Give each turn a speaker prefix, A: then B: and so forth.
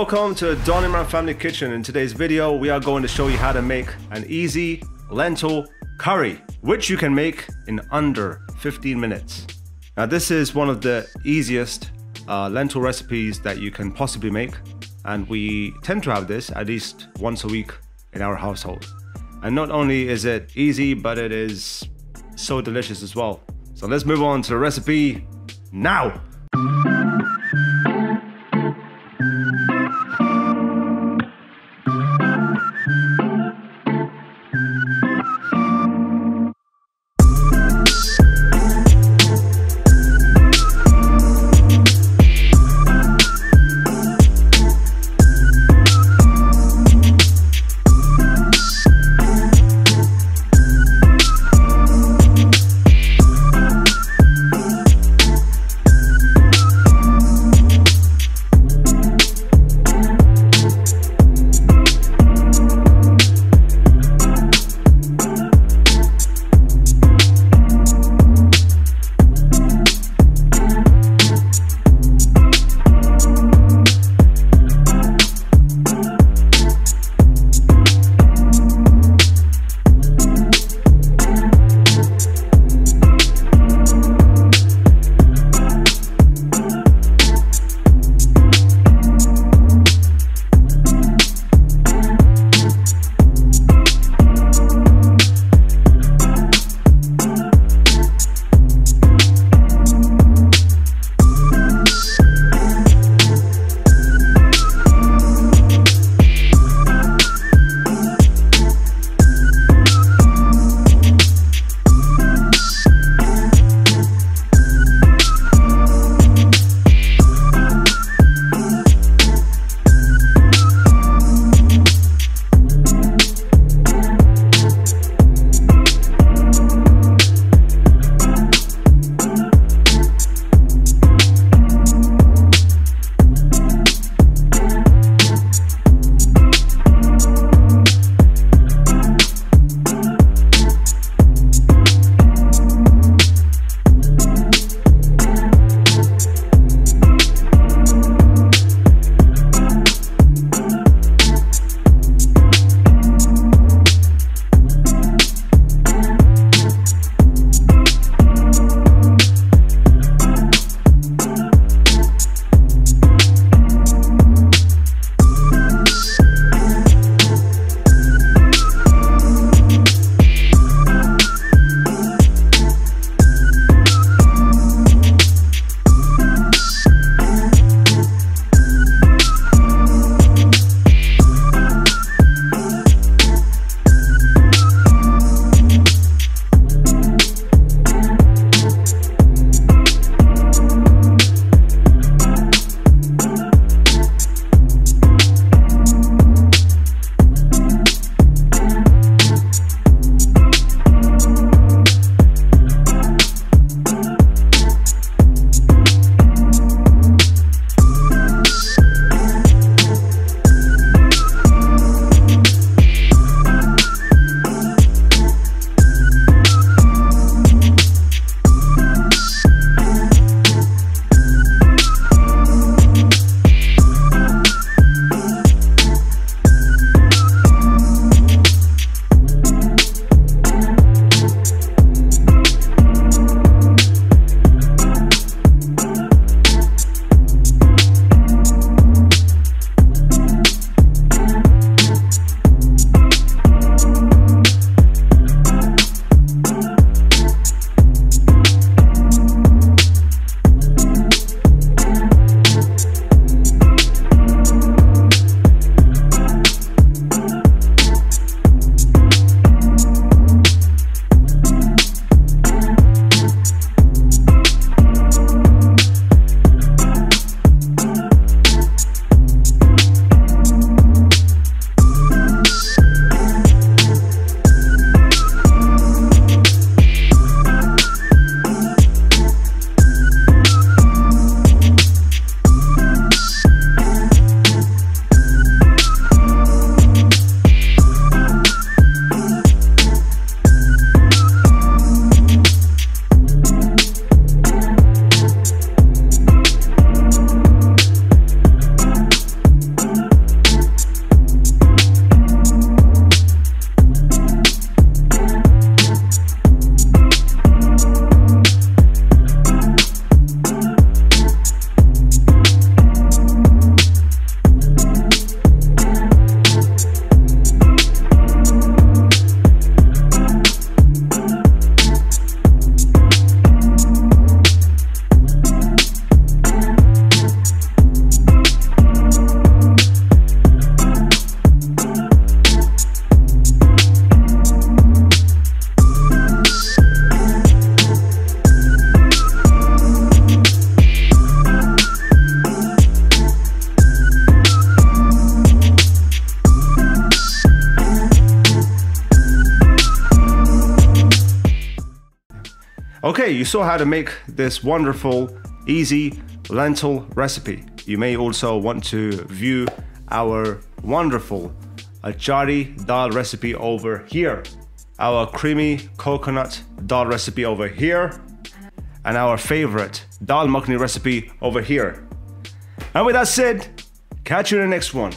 A: Welcome to Don Imran.Family Kitchen. In today's video, we are going to show you how to make an easy lentil curry, which you can make in under 15 minutes. Now, this is one of the easiest lentil recipes that you can possibly make, and we tend to have this at least once a week in our household. And not only is it easy, but it is so delicious as well. So let's move on to the recipe now. Okay, you saw how to make this wonderful, easy lentil recipe. You may also want to view our wonderful Achari dal recipe over here, our creamy coconut dal recipe over here, and our favorite dal makhani recipe over here. And with that said, catch you in the next one.